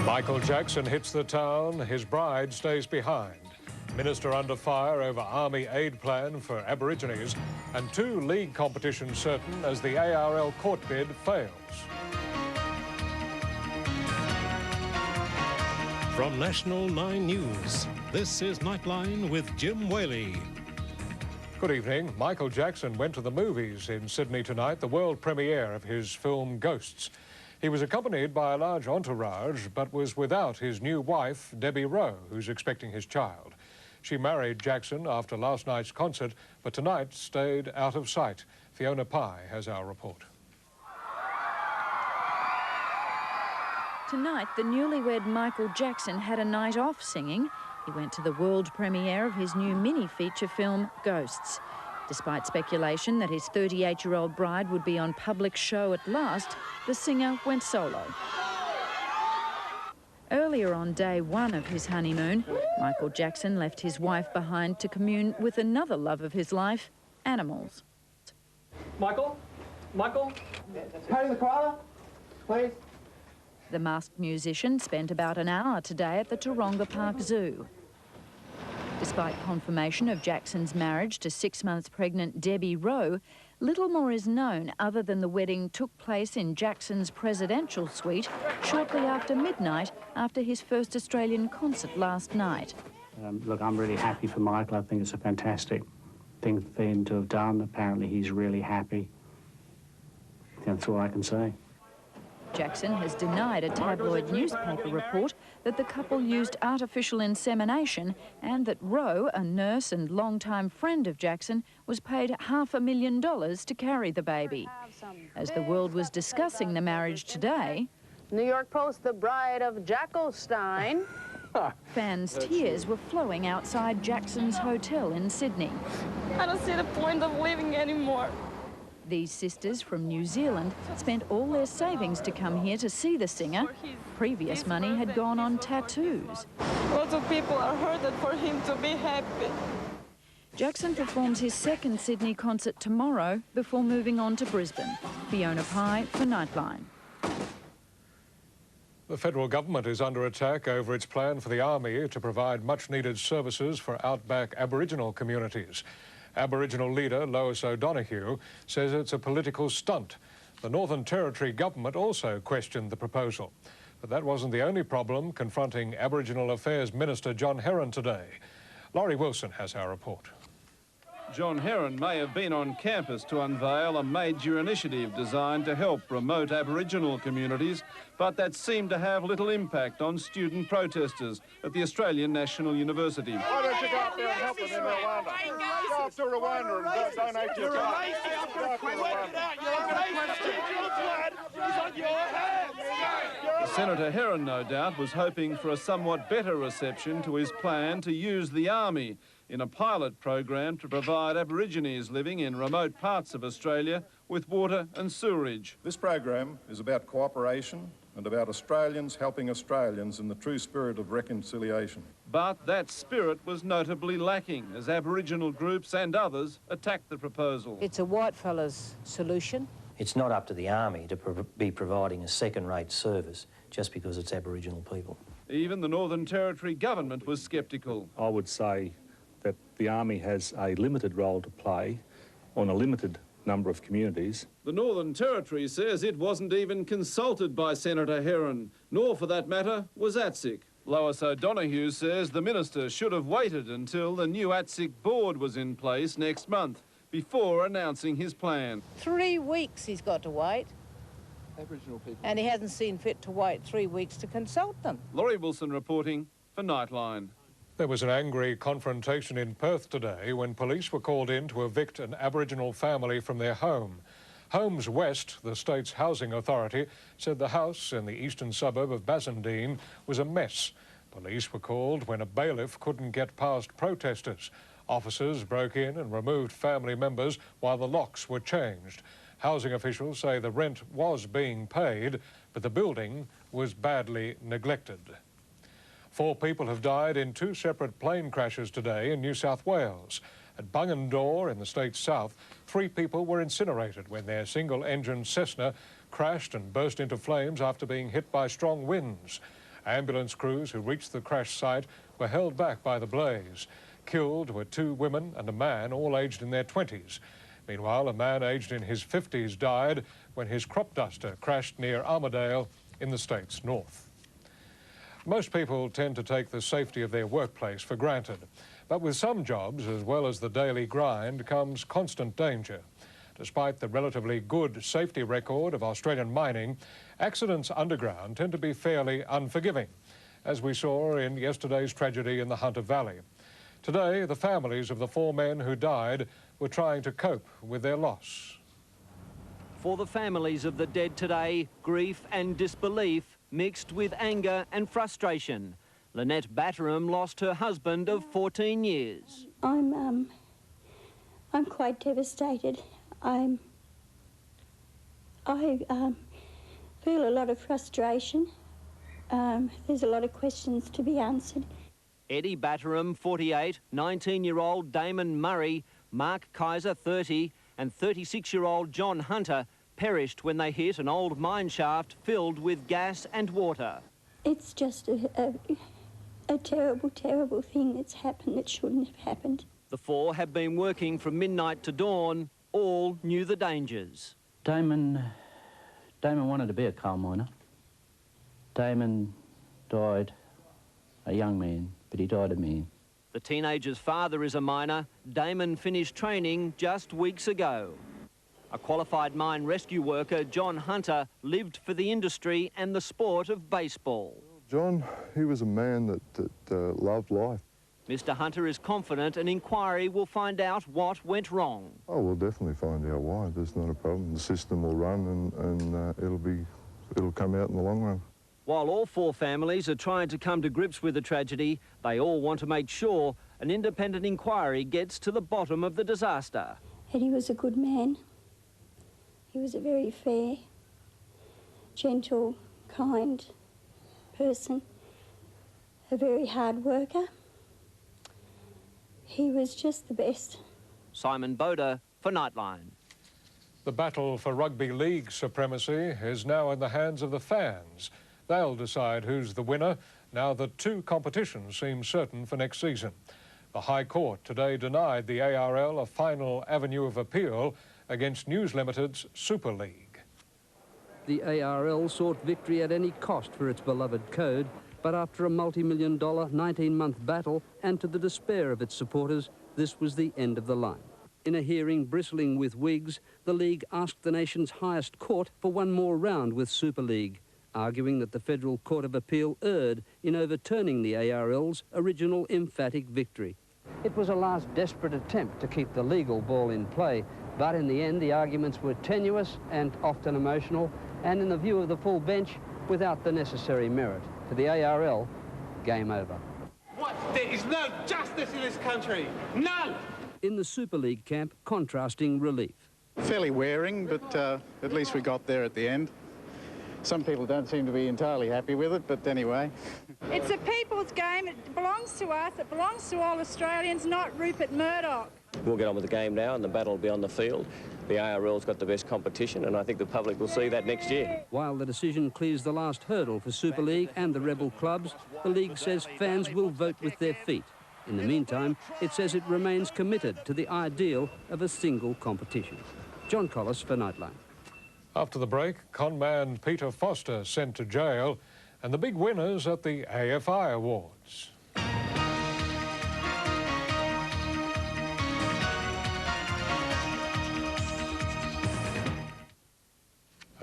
Michael Jackson hits the town, his bride stays behind. Minister under fire over Army aid plan for Aborigines, and 2 league competitions certain as the ARL court bid fails. From National 9 News, this is Nightline with Jim Whaley. Good evening. Michael Jackson went to the movies in Sydney tonight, the world premiere of his film Ghosts. He was accompanied by a large entourage, but was without his new wife, Debbie Rowe, who's expecting his child. She married Jackson after last night's concert, but tonight stayed out of sight. Fiona Pye has our report. Tonight, the newlywed Michael Jackson had a night off singing. He went to the world premiere of his new mini-feature film, Ghosts. Despite speculation that his 38-year-old bride would be on public show at last, the singer went solo. Earlier on day 1 of his honeymoon, Michael Jackson left his wife behind to commune with another love of his life, animals. Michael? Patting the koala, please. The masked musician spent about an hour today at the Taronga Park Zoo. Despite confirmation of Jackson's marriage to 6 months pregnant Debbie Rowe, little more is known other than the wedding took place in Jackson's presidential suite shortly after midnight after his first Australian concert last night. Look, I'm really happy for Michael. I think it's a fantastic thing for him to have done. Apparently he's really happy. That's all I can say. Jackson has denied a tabloid newspaper report that the couple used artificial insemination and that Rowe, a nurse and longtime friend of Jackson, was paid $500,000 to carry the baby. As the world was discussing the marriage today, New York Post, the bride of Jackelstein. fans' tears were flowing outside Jackson's hotel in Sydney. I don't see the point of living anymore. These sisters from New Zealand spent all their savings to come here to see the singer. Previous money had gone on tattoos. Lots of people are hurted for him to be happy. Jackson performs his second Sydney concert tomorrow before moving on to Brisbane. Fiona Pye for Nightline. The federal government is under attack over its plan for the Army to provide much-needed services for outback Aboriginal communities. Aboriginal leader Lois O'Donoghue says it's a political stunt. The Northern Territory government also questioned the proposal. But that wasn't the only problem confronting Aboriginal Affairs Minister John Herron today. Laurie Wilson has our report. John Herron may have been on campus to unveil a major initiative designed to help remote Aboriginal communities, but that seemed to have little impact on student protesters at the Australian National University. Why don't you go up there and help them in Rwanda? Go up to Rwanda and donate your time. Senator Herron, no doubt, was hoping for a somewhat better reception to his plan to use the Army in a pilot program to provide Aborigines living in remote parts of Australia with water and sewerage. This program is about cooperation and about Australians helping Australians in the true spirit of reconciliation. But that spirit was notably lacking as Aboriginal groups and others attacked the proposal. It's a white fella's solution. It's not up to the Army to be providing a second-rate service just because it's Aboriginal people. Even the Northern Territory government was sceptical. I would say that the Army has a limited role to play on a limited number of communities. The Northern Territory says it wasn't even consulted by Senator Herron, nor for that matter was ATSIC. Lois O'Donoghue says the minister should have waited until the new ATSIC board was in place next month before announcing his plan. 3 weeks he's got to wait. Aboriginal people. And he hasn't seen fit to wait 3 weeks to consult them. Laurie Wilson reporting for Nightline. There was an angry confrontation in Perth today when police were called in to evict an Aboriginal family from their home. Homes West, the state's housing authority, said the house in the eastern suburb of Bassendean was a mess. Police were called when a bailiff couldn't get past protesters. Officers broke in and removed family members while the locks were changed. Housing officials say the rent was being paid, but the building was badly neglected. 4 people have died in 2 separate plane crashes today in New South Wales. At Bungendore in the state's south, 3 people were incinerated when their single-engine Cessna crashed and burst into flames after being hit by strong winds. Ambulance crews who reached the crash site were held back by the blaze. Killed were 2 women and a man, all aged in their 20s. Meanwhile, a man aged in his 50s died when his crop duster crashed near Armidale in the state's north. Most people tend to take the safety of their workplace for granted. But with some jobs, as well as the daily grind, comes constant danger. Despite the relatively good safety record of Australian mining, accidents underground tend to be fairly unforgiving, as we saw in yesterday's tragedy in the Hunter Valley. Today, the families of the 4 men who died were trying to cope with their loss. For the families of the dead today, grief and disbelief mixed with anger and frustration. Lynette Batterham lost her husband of 14 years. I'm quite devastated. I feel a lot of frustration. There's a lot of questions to be answered. Eddie Batterham, 48, 19-year-old Damon Murray, Mark Kaiser, 30, and 36-year-old John Hunter perished when they hit an old mine shaft filled with gas and water. It's just a terrible, terrible thing that's happened that shouldn't have happened. The 4 have been working from midnight to dawn. All knew the dangers. Damon wanted to be a coal miner. Damon died a young man, but he died a man. The teenager's father is a miner. Damon finished training just weeks ago. A qualified mine rescue worker, John Hunter, lived for the industry and the sport of baseball. John, he was a man that loved life. Mr. Hunter is confident an inquiry will find out what went wrong. Oh, we'll definitely find out why. There's not a problem. The system will run and it'll come out in the long run. While all 4 families are trying to come to grips with the tragedy, they all want to make sure an independent inquiry gets to the bottom of the disaster. Eddie was a good man. He was a very fair, gentle, kind person, a very hard worker. He was just the best. Simon Boda for Nightline. The battle for rugby league supremacy is now in the hands of the fans. They'll decide who's the winner now that 2 competitions seem certain for next season. The High Court today denied the ARL a final avenue of appeal against News Limited's Super League. The ARL sought victory at any cost for its beloved code, but after a multi-million-dollar 19-month battle and to the despair of its supporters, this was the end of the line. In a hearing bristling with wigs, the league asked the nation's highest court for one more round with Super League, arguing that the Federal Court of Appeal erred in overturning the ARL's original emphatic victory. It was a last desperate attempt to keep the legal ball in play, but in the end the arguments were tenuous and often emotional, and in the view of the full bench, without the necessary merit. For the ARL, game over. What? There is no justice in this country. None! In the Super League camp, contrasting relief. Fairly wearing, but at least we got there at the end. Some people don't seem to be entirely happy with it, but anyway. It's a people's game. It belongs to us. It belongs to all Australians, not Rupert Murdoch. We'll get on with the game now and the battle will be on the field. The ARL's got the best competition and I think the public will see that next year. While the decision clears the last hurdle for Super League and the rebel clubs, the league says fans will vote with their feet. In the meantime, it says it remains committed to the ideal of a single competition. John Collis for Nightline. After the break, conman Peter Foster sent to jail and the big winners at the AFI Awards.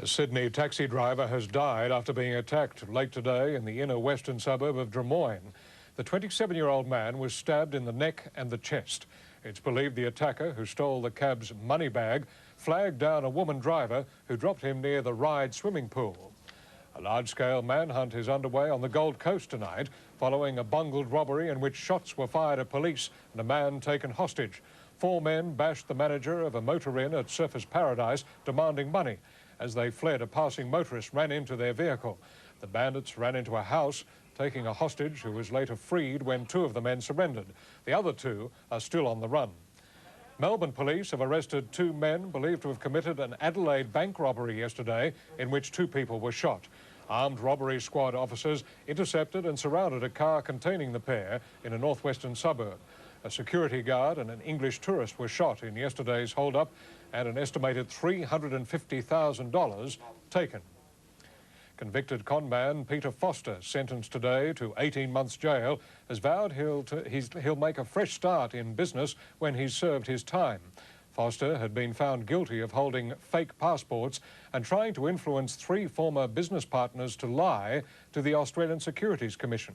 A Sydney taxi driver has died after being attacked late today in the inner western suburb of Drummoyne. The 27-year-old man was stabbed in the neck and the chest. It's believed the attacker, who stole the cab's money bag, flagged down a woman driver who dropped him near the Ryde swimming pool. A large-scale manhunt is underway on the Gold Coast tonight, following a bungled robbery in which shots were fired at police and a man taken hostage. 4 men bashed the manager of a motor inn at Surfers Paradise, demanding money. As they fled, a passing motorist ran into their vehicle. The bandits ran into a house, taking a hostage who was later freed when 2 of the men surrendered. The other 2 are still on the run. Melbourne police have arrested 2 men believed to have committed an Adelaide bank robbery yesterday in which 2 people were shot. Armed robbery squad officers intercepted and surrounded a car containing the pair in a northwestern suburb. A security guard and an English tourist were shot in yesterday's hold-up and an estimated $350,000 taken. Convicted conman Peter Foster, sentenced today to 18 months jail, has vowed he'll make a fresh start in business when he's served his time. Foster had been found guilty of holding fake passports and trying to influence 3 former business partners to lie to the Australian Securities Commission.